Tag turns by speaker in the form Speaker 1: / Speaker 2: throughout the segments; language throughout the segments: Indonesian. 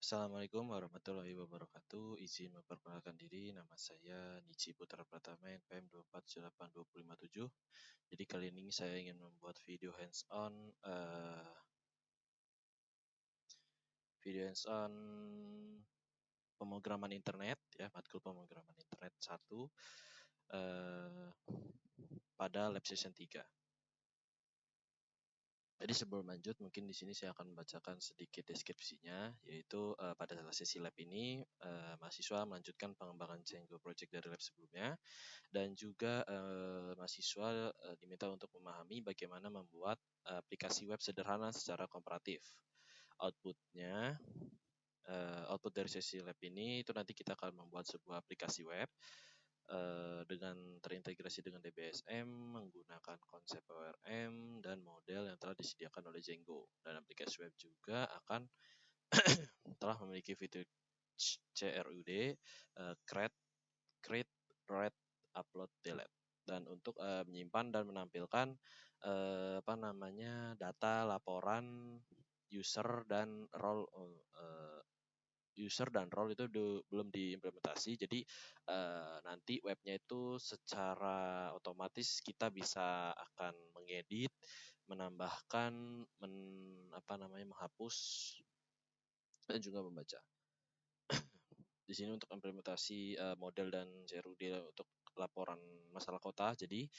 Speaker 1: Assalamualaikum warahmatullahi wabarakatuh. Izin memperkenalkan diri, nama saya Nici Putra Pratama, NPM 2478257. Jadi kali ini saya ingin membuat video hands-on pemrograman internet, ya, matkul pemrograman internet 1 pada lab session 3. Jadi sebelum lanjut, mungkin di sini saya akan membacakan sedikit deskripsinya, yaitu pada sesi lab ini mahasiswa melanjutkan pengembangan Django project dari lab sebelumnya, dan juga mahasiswa diminta untuk memahami bagaimana membuat aplikasi web sederhana secara komparatif. Outputnya, output dari sesi lab ini itu nanti kita akan membuat sebuah aplikasi web dengan terintegrasi dengan DBSM, menggunakan konsep ORM dan model yang telah disediakan oleh Django. Dan aplikasi web juga akan telah memiliki fitur CRUD, create, write, upload, delete. Dan untuk menyimpan dan menampilkan data laporan user dan role itu belum diimplementasi. Jadi nanti webnya itu secara otomatis kita bisa akan mengedit, menambahkan, menghapus dan juga membaca. Di sini untuk implementasi model dan CRUD untuk laporan masalah kota. Jadi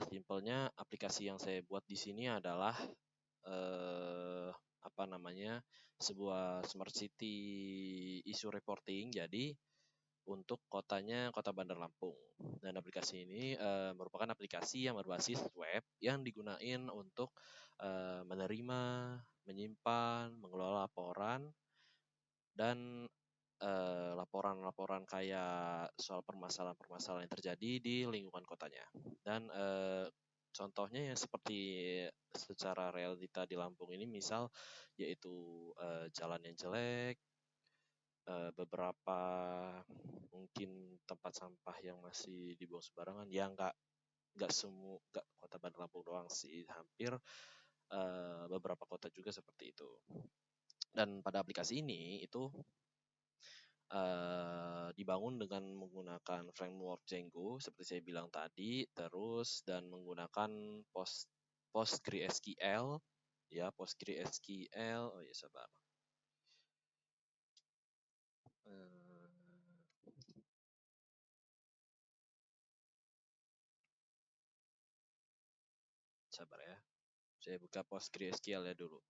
Speaker 1: simpelnya aplikasi yang saya buat di sini adalah sebuah smart city issue reporting. Jadi untuk kotanya Kota Bandar Lampung. Dan aplikasi ini merupakan aplikasi yang berbasis web yang digunakan untuk menerima, menyimpan, mengelola laporan dan laporan-laporan kayak soal permasalahan-permasalahan yang terjadi di lingkungan kotanya. Dan contohnya yang seperti secara realita di Lampung ini, misal yaitu jalan yang jelek, beberapa mungkin tempat sampah yang masih dibuang sembarangan, ya nggak Kota Bandar Lampung doang sih, hampir beberapa kota juga seperti itu. Dan pada aplikasi ini itu dibangun dengan menggunakan framework Django seperti saya bilang tadi, terus dan menggunakan PostgreSQL, ya, PostgreSQL. Oh ya, sabar. Sabar ya. Saya buka PostgreSQL ya dulu.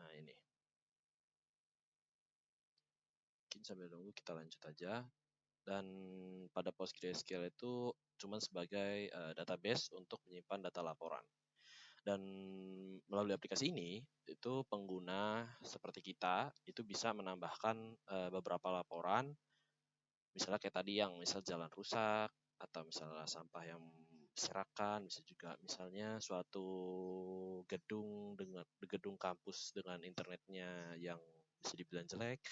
Speaker 1: Nah, ini. Mungkin sambil nunggu kita lanjut aja. Dan pada PostgreSQL itu cuma sebagai database untuk menyimpan data laporan. Dan melalui aplikasi ini, itu pengguna seperti kita itu bisa menambahkan beberapa laporan, misalnya kayak tadi yang misal jalan rusak, atau misalnya sampah yang berserakan, bisa juga misalnya suatu gedung kampus dengan internetnya yang bisa dibilang jelek.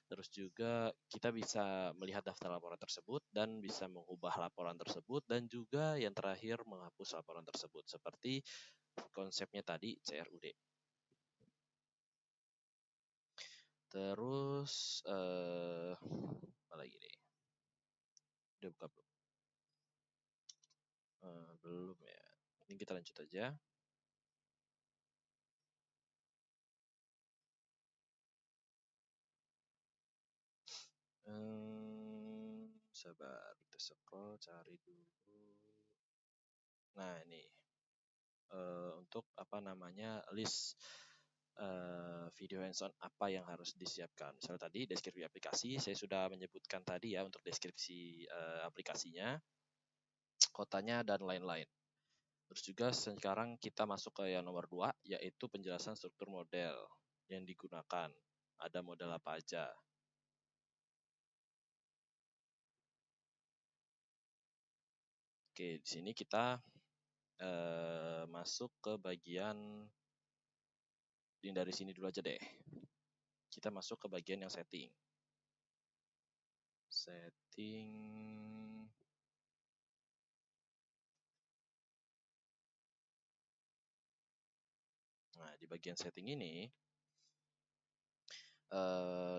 Speaker 1: Terus juga kita bisa melihat daftar laporan tersebut dan bisa mengubah laporan tersebut, dan juga yang terakhir menghapus laporan tersebut seperti konsepnya tadi CRUD. Terus apa lagi nih? Udah buka belum? Belum ya. Ini kita lanjut aja. Sabar, kita scroll, cari dulu. Nah, ini untuk list video hands-on apa yang harus disiapkan. Misalnya tadi deskripsi aplikasi, saya sudah menyebutkan tadi ya untuk deskripsi aplikasinya, kotanya dan lain-lain. Terus juga sekarang kita masuk ke yang nomor 2, yaitu penjelasan struktur model yang digunakan. Ada model apa aja. Oke, di sini kita masuk ke bagian yang dari sini dulu aja deh. Kita masuk ke bagian yang setting. Setting. Nah, di bagian setting ini,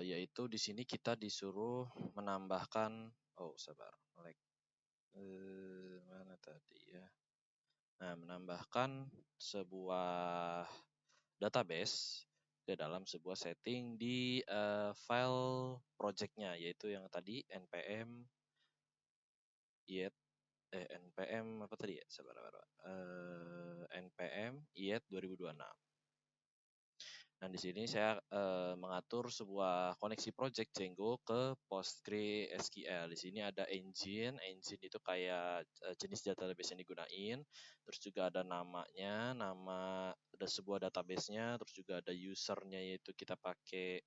Speaker 1: yaitu di sini kita disuruh menambahkan, oh sabar, mana tadi ya? Nah, menambahkan sebuah database ke dalam sebuah setting di file projectnya, yaitu yang tadi npm iet npm apa tadi ya? Sabar, npm iet 2026. Dan di sini saya mengatur sebuah koneksi project Django ke PostgreSQL. Di sini ada engine itu kayak jenis database yang digunain. Terus juga ada namanya, ada sebuah database-nya. Terus juga ada usernya, yaitu kita pakai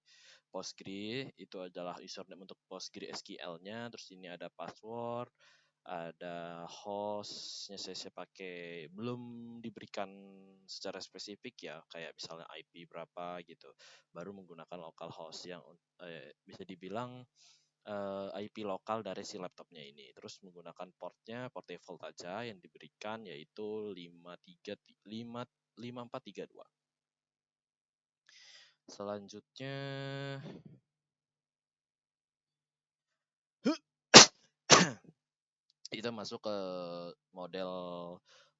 Speaker 1: Postgre. Itu adalah username untuk PostgreSQL-nya. Terus ini ada password, ada hostnya saya pakai, belum diberikan secara spesifik ya, kayak misalnya IP berapa gitu, baru menggunakan local host yang bisa dibilang IP lokal dari si laptopnya ini. Terus menggunakan port default aja yang diberikan, yaitu 5432. Selanjutnya kita masuk ke model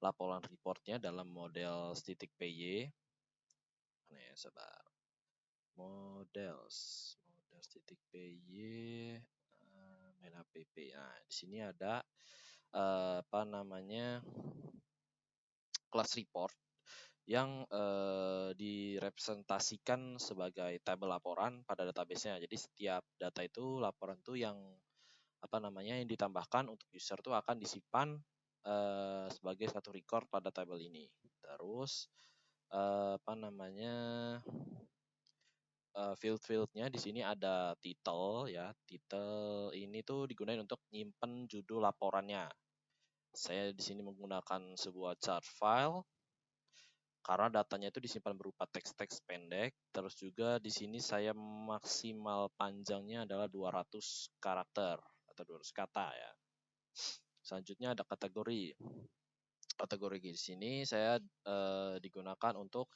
Speaker 1: laporan reportnya dalam model .py. Mana ya, sabar. Models .py, main app. Nah, di sini ada kelas report yang direpresentasikan sebagai tabel laporan pada database-nya. Jadi setiap data itu, laporan itu yang yang ditambahkan untuk user itu akan disimpan sebagai satu record pada tabel ini. Terus field-fieldnya di sini ada title ya. Title ini tuh digunakan untuk nyimpen judul laporannya. Saya di sini menggunakan sebuah chart file karena datanya itu disimpan berupa teks-teks pendek. Terus juga di sini saya maksimal panjangnya adalah 200 karakter atau 200 kata ya. Selanjutnya ada kategori. Kategori di sini saya digunakan untuk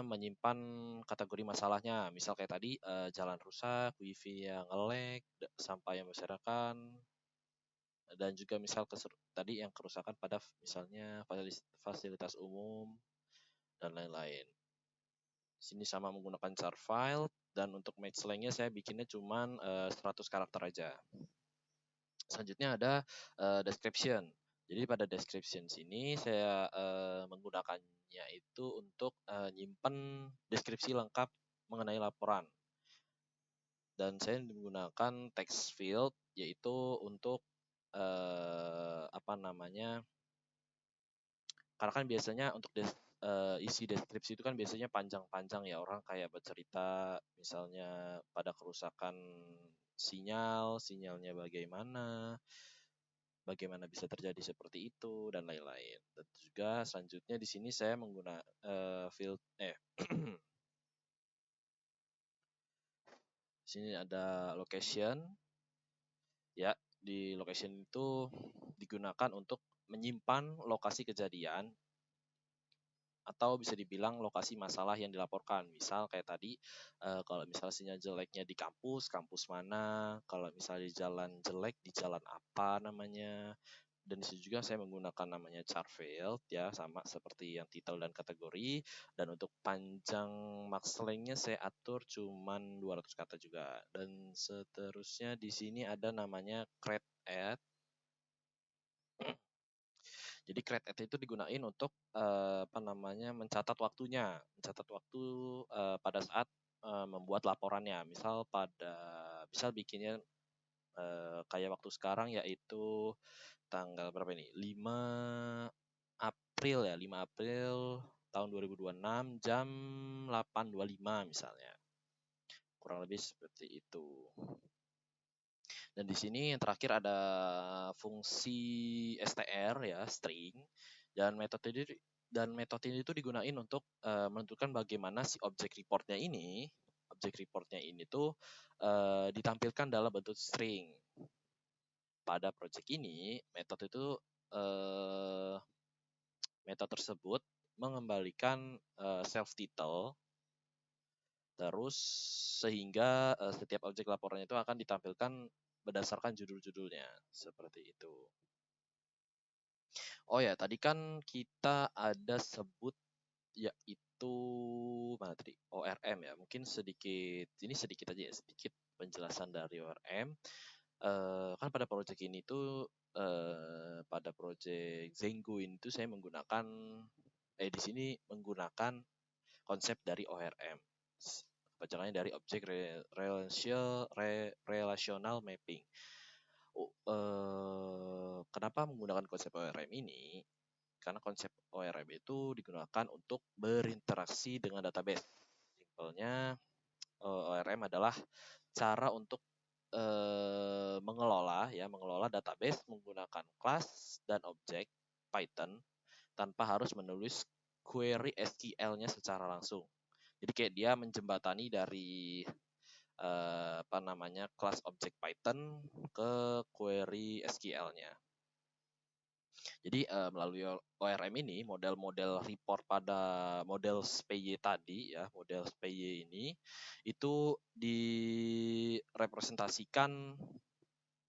Speaker 1: menyimpan kategori masalahnya. Misal kayak tadi jalan rusak, wifi yang nge-lag, sampah yang berserakan, dan juga misal tadi yang kerusakan pada misalnya fasilitas umum dan lain-lain. Di sini sama menggunakan char file, dan untuk match length-nya saya bikinnya cuman 100 karakter aja. Selanjutnya ada description. Jadi pada description sini saya menggunakannya itu untuk nyimpen deskripsi lengkap mengenai laporan. Dan saya menggunakan text field, yaitu untuk karena kan biasanya untuk isi deskripsi itu kan biasanya panjang-panjang ya, orang kayak bercerita misalnya pada kerusakan sinyalnya bagaimana bisa terjadi seperti itu dan lain-lain. Dan juga selanjutnya di sini saya menggunakan sini ada location. Ya, di location itu digunakan untuk menyimpan lokasi kejadian atau bisa dibilang lokasi masalah yang dilaporkan. Misal kayak tadi, kalau misalnya sinyal jeleknya di kampus mana, kalau misalnya di jalan jelek, di jalan apa namanya. Dan di situ juga saya menggunakan namanya char field ya, sama seperti yang title dan kategori. Dan untuk panjang max length-nya saya atur cuman 200 kata juga. Dan seterusnya di sini ada namanya create add. Jadi create add itu digunain untuk mencatat waktunya, mencatat waktu pada saat membuat laporannya. Misal bikinnya kayak waktu sekarang, yaitu tanggal berapa ini? 5 April ya, 5 April tahun 2026 jam 8.25 misalnya. Kurang lebih seperti itu. Dan di sini yang terakhir ada fungsi str ya, string, dan metode ini itu digunain untuk menentukan bagaimana si objek reportnya ini tuh ditampilkan dalam bentuk string. Pada project ini metode tersebut mengembalikan self title, terus sehingga setiap objek laporan itu akan ditampilkan berdasarkan judul-judulnya seperti itu. Oh ya, tadi kan kita ada sebut yaitu mana tadi? ORM ya. Mungkin sedikit aja ya, sedikit penjelasan dari ORM. Kan pada proyek ini tuh pada proyek Zenguin itu saya menggunakan di sini menggunakan konsep dari ORM. Bacaannya dari Object Relational Mapping. Kenapa menggunakan konsep ORM ini? Karena konsep ORM itu digunakan untuk berinteraksi dengan database. Simpelnya ORM adalah cara untuk mengelola database menggunakan kelas dan objek Python tanpa harus menulis query SQL-nya secara langsung. Jadi kayak dia menjembatani dari kelas objek Python ke query SQL-nya. Jadi melalui ORM ini model-model report pada model SPY tadi ya, model SPY ini itu direpresentasikan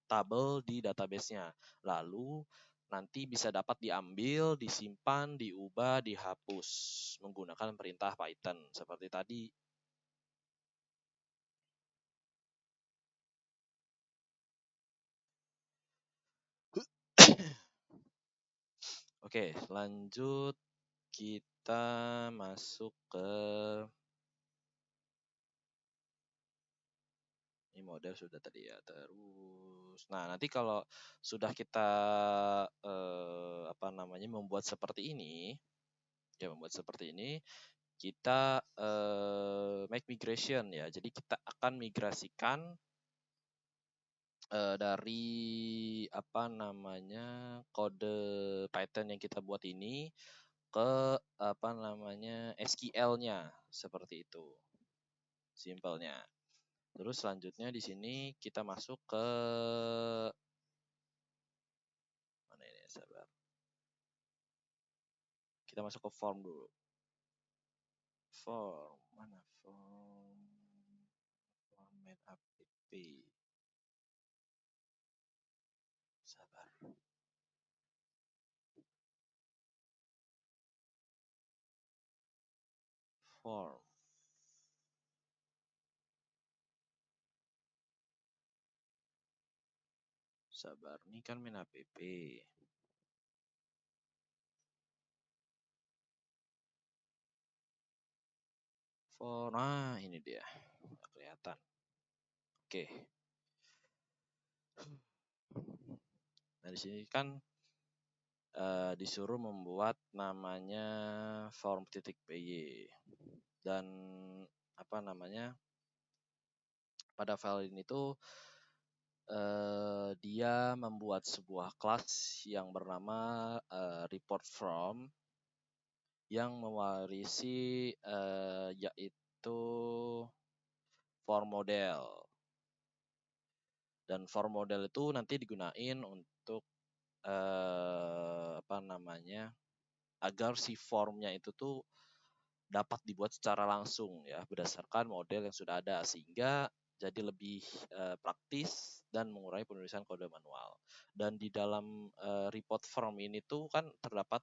Speaker 1: tabel di database-nya. Lalu nanti bisa dapat diambil, disimpan, diubah, dihapus menggunakan perintah Python seperti tadi. Oke, lanjut kita masuk ke ini model sudah tadi ya. Terus, nah nanti kalau sudah kita membuat seperti ini, kita make migration ya. Jadi kita akan migrasikan dari kode Python yang kita buat ini ke SQL-nya seperti itu. Simpelnya. Terus selanjutnya di sini kita masuk ke mana ini? Sabar. Kita masuk ke form dulu. Form mana form? Format app. Sabar. Form. Sabar, ini kan main app. Form, ini dia. Nggak kelihatan. Oke. Nah di sini kan disuruh membuat namanya form.py dan pada file ini tuh dia membuat sebuah kelas yang bernama report from yang mewarisi yaitu form model. Dan form model itu nanti digunain untuk agar si formnya itu tuh dapat dibuat secara langsung ya berdasarkan model yang sudah ada sehingga jadi lebih praktis dan mengurangi penulisan kode manual. Dan di dalam report form ini tuh kan terdapat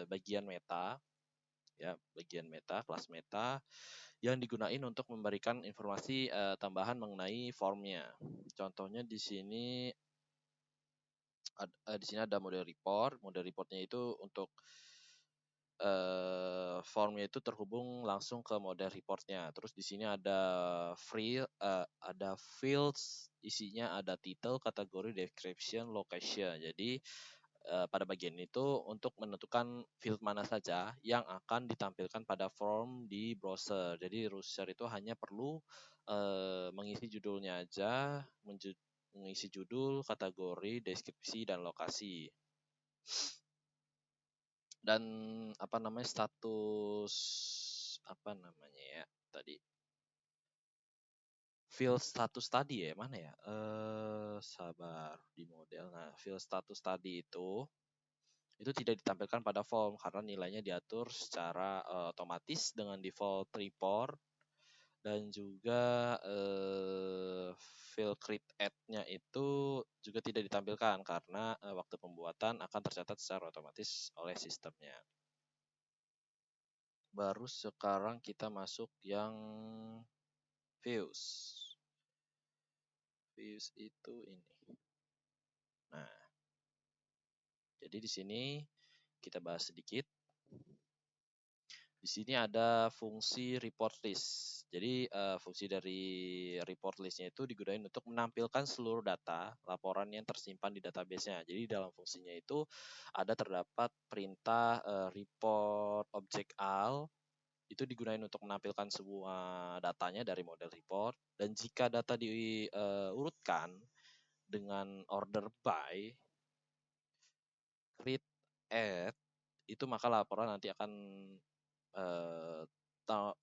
Speaker 1: bagian meta ya, kelas meta yang digunain untuk memberikan informasi tambahan mengenai formnya. Contohnya di sini ada model report. Model reportnya itu untuk formnya itu terhubung langsung ke model reportnya. Terus di sini ada fields, isinya ada title, kategori, description, location. Jadi pada bagian itu untuk menentukan field mana saja yang akan ditampilkan pada form di browser. Jadi user itu hanya perlu mengisi judulnya aja, mengisi judul, kategori, deskripsi, dan lokasi. Dan status tadi field status tadi ya mana ya sabar di model. Nah field status tadi itu itu tidak ditampilkan pada form karena nilainya diatur secara otomatis dengan default report dan juga field create add-nya itu juga tidak ditampilkan karena waktu pembuatan akan tercatat secara otomatis oleh sistemnya. Baru sekarang kita masuk yang views. Views itu ini. Nah, jadi di sini kita bahas sedikit. Di sini ada fungsi report list. Jadi fungsi dari report listnya itu digunakan untuk menampilkan seluruh data laporan yang tersimpan di database-nya. Jadi dalam fungsinya itu ada terdapat perintah report object al itu digunakan untuk menampilkan sebuah datanya dari model report, dan jika data diurutkan dengan order by create add itu maka laporan nanti akan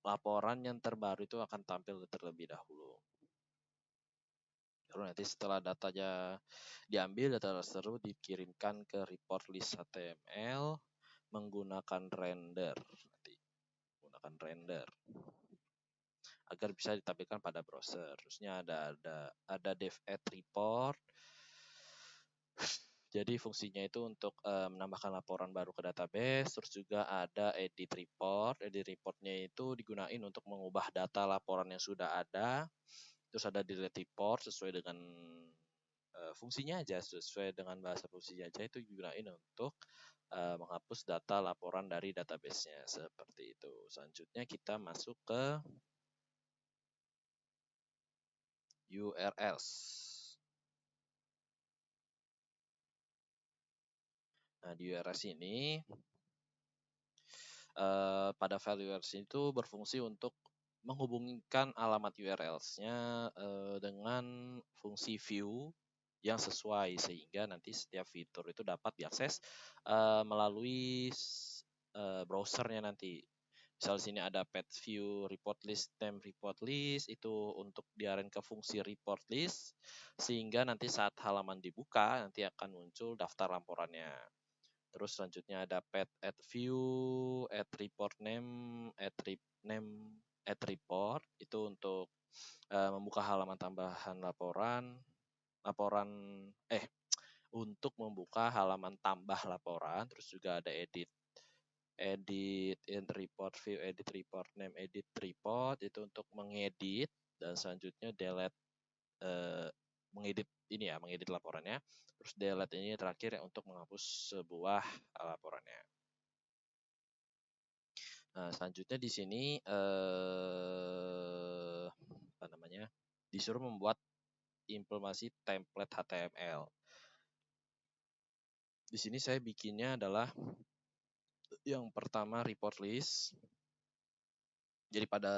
Speaker 1: laporan yang terbaru itu akan tampil terlebih dahulu. Lalu nanti setelah datanya diambil, data tersebut dikirimkan ke report list HTML menggunakan render. Nanti menggunakan render agar bisa ditampilkan pada browser. Terusnya ada dev add report. Jadi fungsinya itu untuk menambahkan laporan baru ke database. Terus juga ada edit report. Edit reportnya itu digunakan untuk mengubah data laporan yang sudah ada. Terus ada delete report sesuai dengan fungsinya aja, sesuai dengan bahasa fungsinya aja itu digunakan untuk menghapus data laporan dari database-nya seperti itu. Selanjutnya kita masuk ke URLs. Nah, di URLs ini pada file URLs itu berfungsi untuk menghubungkan alamat URLs-nya dengan fungsi view yang sesuai sehingga nanti setiap fitur itu dapat diakses melalui browsernya nanti. Misal sini ada pet view report list, temp report list itu untuk diarahin ke fungsi report list sehingga nanti saat halaman dibuka nanti akan muncul daftar laporannya. Terus selanjutnya ada pet add view, add report name, add report itu untuk membuka halaman tambahan untuk membuka halaman tambah laporan. Terus juga ada edit in report view, edit report name, edit report itu untuk mengedit, dan selanjutnya delete mengedit laporannya. Terus delete ini terakhir untuk menghapus sebuah laporannya. Nah, selanjutnya di sini disuruh membuat implementasi template HTML. Di sini saya bikinnya adalah yang pertama report list. Jadi pada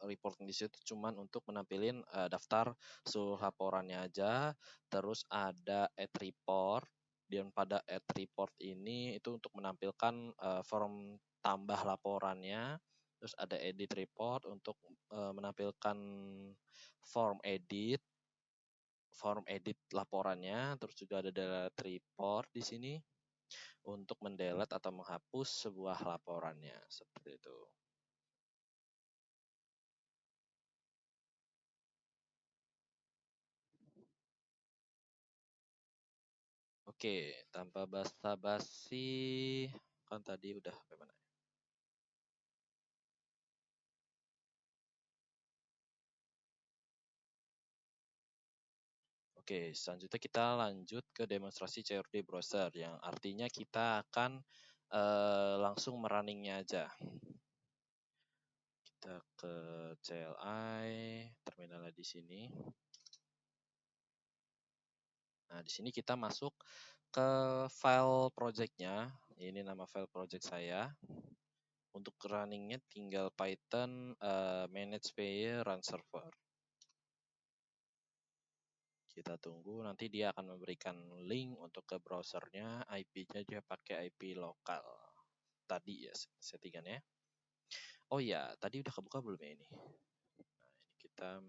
Speaker 1: report list itu cuman untuk menampilin daftar seluruh laporannya aja. Terus ada add report, dan pada add report ini itu untuk menampilkan form tambah laporannya. Terus ada edit report untuk menampilkan form edit laporannya. Terus juga ada delete report di sini untuk mendelete atau menghapus sebuah laporannya seperti itu. Oke, tanpa basa-basi, kan tadi udah bagaimana? Oke, selanjutnya kita lanjut ke demonstrasi CRD browser yang artinya kita akan langsung merunningnya aja. Kita ke CLI, terminalnya di sini. Nah, di sini kita masuk ke file project-nya. Ini nama file project saya. Untuk runningnya tinggal Python manage pair run server. Kita tunggu, nanti dia akan memberikan link untuk ke browsernya, IP-nya dia pakai IP lokal. Tadi ya settingannya. Oh ya, tadi udah kebuka belum ya ini? Nah, ini kita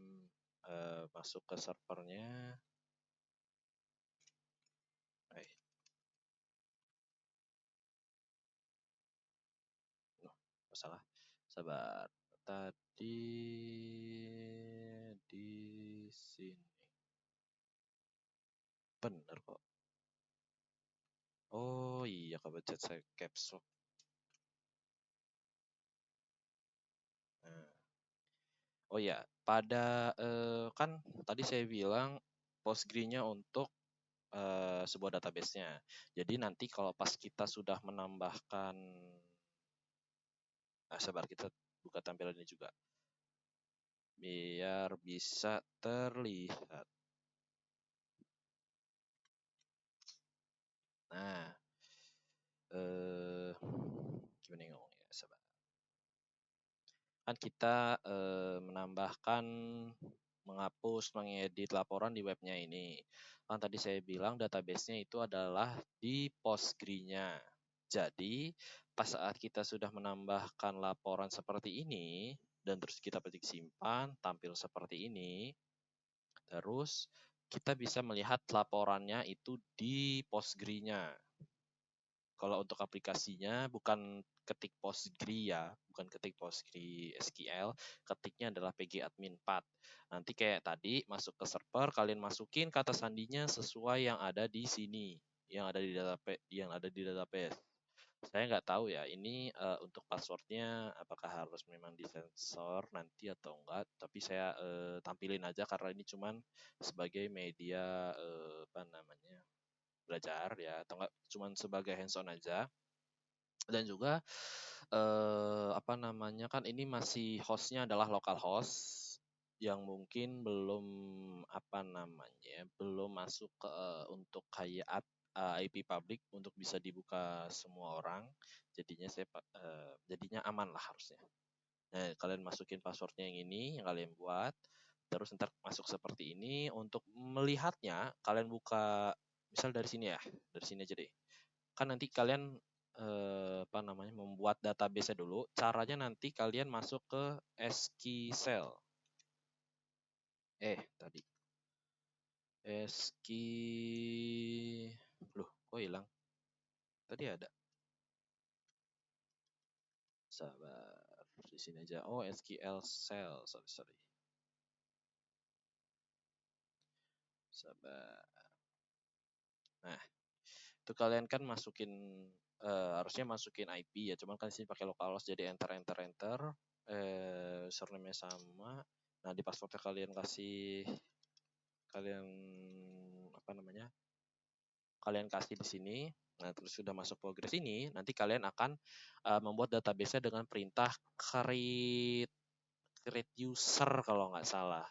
Speaker 1: masuk ke servernya. Salah. Sabar. Tadi di sini. Bener kok. Oh iya, kebetulan saya caps lock. Nah. Oh ya, pada kan tadi saya bilang Postgre-nya untuk sebuah database-nya. Jadi nanti kalau pas kita sudah menambahkan, sabar kita buka tampilan ini juga, biar bisa terlihat. Nah, gimana ngomongnya? Sabar. Kan kita menambahkan, menghapus, mengedit laporan di webnya ini. Kan tadi saya bilang database-nya itu adalah di Postgre-nya. Jadi, pas saat kita sudah menambahkan laporan seperti ini, dan terus kita petik simpan, tampil seperti ini, terus kita bisa melihat laporannya itu di Postgre-nya. Kalau untuk aplikasinya bukan ketik Postgre ya, bukan ketik Postgre SQL, ketiknya adalah pgadmin 4. Nanti kayak tadi masuk ke server, kalian masukin kata sandinya sesuai yang ada di sini, yang ada di database. Saya nggak tahu ya, ini untuk passwordnya apakah harus memang disensor nanti atau enggak, tapi saya tampilin aja karena ini cuman sebagai media apa namanya, belajar ya, atau enggak cuman sebagai hands on aja. Dan juga apa namanya, kan ini masih hostnya adalah localhost yang mungkin belum apa namanya, belum masuk ke untuk kayak IP public untuk bisa dibuka semua orang. Jadinya jadinya aman lah harusnya. Nah, kalian masukin passwordnya yang ini yang kalian buat, terus ntar masuk seperti ini. Untuk melihatnya kalian buka misal dari sini ya, dari sini aja deh. Kan nanti kalian apa namanya, membuat database dulu. Caranya nanti kalian masuk ke SQL. Tadi loh, kok hilang? Tadi ada. Sabar, di sini aja. Oh, SQL cell. Sorry. Sabar. Nah, itu kalian kan masukin harusnya masukin IP ya, cuman kan sini pakai localhost jadi enter. Username-nya sama. Nah, di passwordnya kalian apa namanya, kalian kasih di sini. Nah, terus sudah masuk progress ini, nanti kalian akan membuat database-nya dengan perintah create user kalau nggak salah.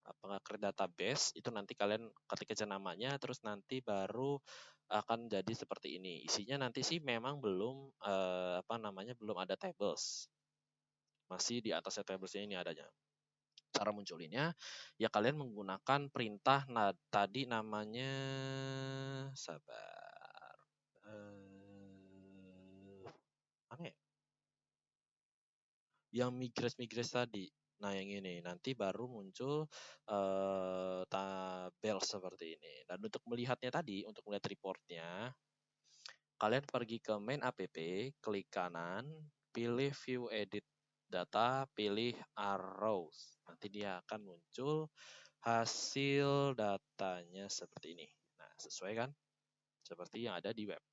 Speaker 1: Apa create database itu nanti kalian ketik aja namanya, terus nanti baru akan jadi seperti ini. Isinya nanti sih memang belum apa namanya, belum ada tables. Masih di atasnya tablesnya ini adanya. Cara munculinnya ya kalian menggunakan perintah tadi namanya, sabar, mana ya? Yang migrate tadi. Nah, yang ini nanti baru muncul tabel seperti ini. Dan untuk melihatnya tadi, untuk melihat reportnya, kalian pergi ke main app, klik kanan, pilih view edit data, pilih arrows. Nanti dia akan muncul hasil datanya seperti ini. Nah, sesuai kan? Seperti yang ada di web.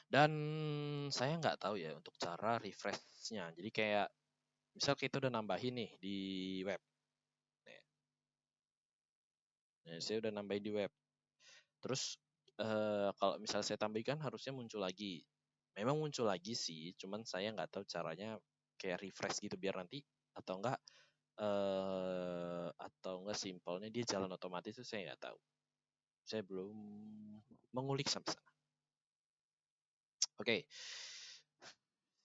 Speaker 1: Dan saya nggak tahu ya untuk cara refresh-nya. Jadi kayak misal kita udah nambahin nih di web. Nah, saya udah nambahin di web. Terus kalau misal saya tambahkan harusnya muncul lagi. Memang muncul lagi sih, cuman saya nggak tahu caranya kayak refresh gitu biar nanti atau enggak simpelnya dia jalan otomatis itu saya nggak tahu. Saya belum mengulik sampai sana. Oke.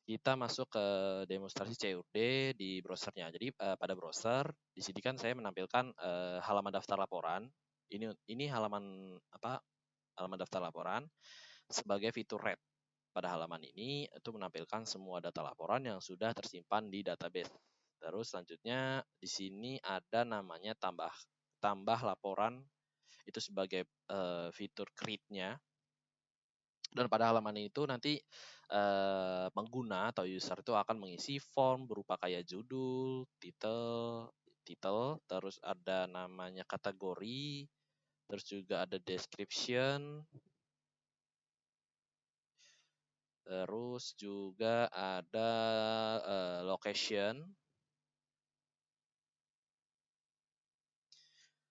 Speaker 1: Kita masuk ke demonstrasi COD di browsernya. Jadi pada browser di sini kan saya menampilkan halaman daftar laporan. Ini halaman apa? Halaman daftar laporan sebagai fitur red. Pada halaman ini itu menampilkan semua data laporan yang sudah tersimpan di database. Terus selanjutnya di sini ada namanya tambah laporan, itu sebagai fitur create-nya. Dan pada halaman itu nanti pengguna atau user itu akan mengisi form berupa kayak judul, title, terus ada namanya kategori, terus juga ada description, terus juga ada location.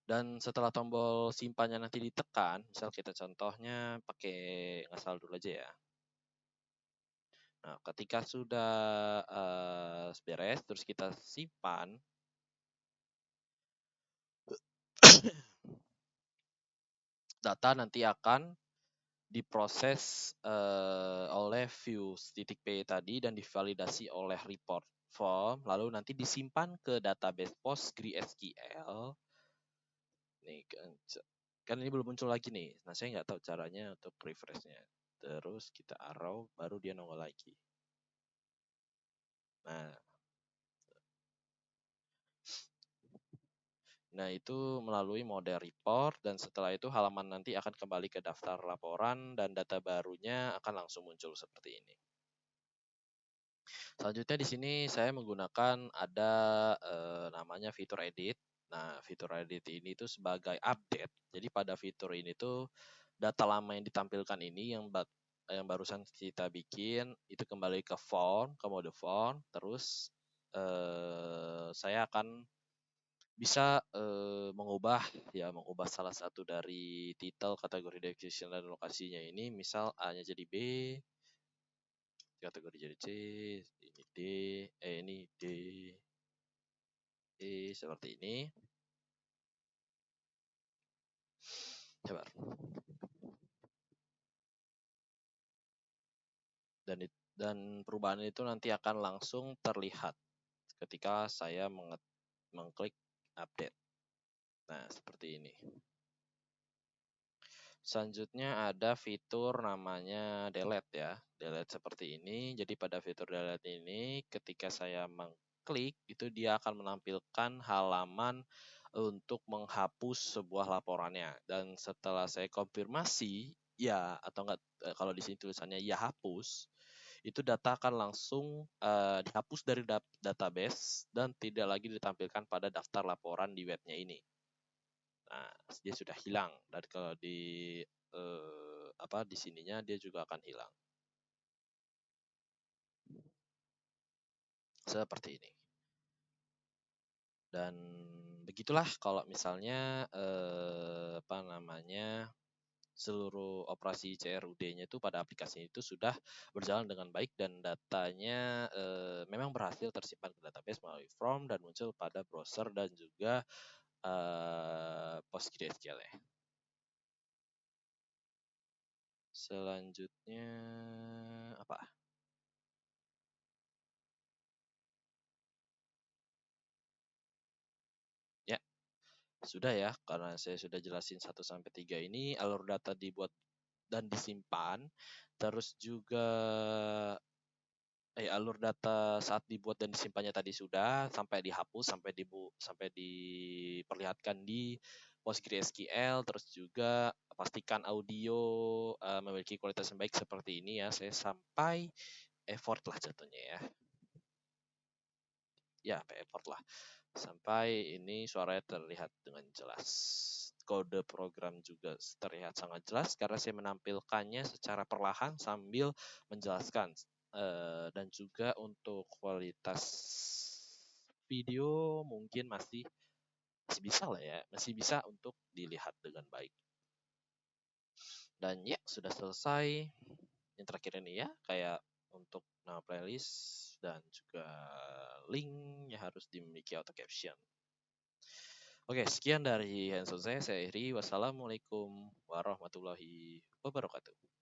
Speaker 1: Dan setelah tombol simpannya nanti ditekan, misal kita contohnya pakai ngasal dulu aja ya. Nah, ketika sudah beres, terus kita simpan, data nanti akan diproses oleh views titik P tadi dan divalidasi oleh report form, lalu nanti disimpan ke database PostgreSQL. Nih kan ini belum muncul lagi nih. Nah, saya nggak tahu caranya untuk refreshnya. Terus kita arrow, baru dia nongol lagi. Nah, itu melalui mode report dan setelah itu halaman nanti akan kembali ke daftar laporan dan data barunya akan langsung muncul seperti ini. Selanjutnya di sini saya menggunakan ada namanya fitur edit. Nah, fitur edit ini tuh sebagai update. Jadi pada fitur ini tuh data lama yang ditampilkan ini yang barusan kita bikin itu kembali ke form, ke mode form, terus saya akan bisa mengubah salah satu dari titel, kategori, description, dan lokasinya ini, misal A-nya jadi B, kategori jadi C, ini D, ini D, E seperti ini. Coba. Dan perubahan itu nanti akan langsung terlihat ketika saya mengklik update. Nah, seperti ini. Selanjutnya ada fitur namanya delete ya. Delete seperti ini. Jadi pada fitur delete ini ketika saya mengklik itu dia akan menampilkan halaman untuk menghapus sebuah laporannya. Dan setelah saya konfirmasi ya atau enggak, kalau di sini tulisannya ya hapus, itu data akan langsung dihapus dari database dan tidak lagi ditampilkan pada daftar laporan di webnya ini. Nah, dia sudah hilang dan kalau di di sininya dia juga akan hilang. Seperti ini. Dan begitulah kalau misalnya seluruh operasi CRUD-nya itu pada aplikasi itu sudah berjalan dengan baik dan datanya memang berhasil tersimpan ke database melalui form dan muncul pada browser dan juga PostgreSQL ya. Selanjutnya apa? Ya, sudah ya, karena saya sudah jelasin 1-3 ini, alur data dibuat dan disimpan, terus juga alur data saat dibuat dan disimpannya tadi sudah, sampai dihapus, sampai diperlihatkan di PostgreSQL, terus juga pastikan audio memiliki kualitas yang baik seperti ini ya, saya sampai effort lah jatuhnya ya. Ya, effort lah. Sampai ini suaranya terlihat dengan jelas. Kode program juga terlihat sangat jelas karena saya menampilkannya secara perlahan sambil menjelaskan. Dan juga untuk kualitas video mungkin masih bisa lah ya, masih bisa untuk dilihat dengan baik. Dan ya, sudah selesai. Yang terakhir ini ya, kayak untuk nama playlist dan juga linknya harus dimiliki auto caption. Oke, sekian dari handphone saya Iri. Wassalamualaikum warahmatullahi wabarakatuh.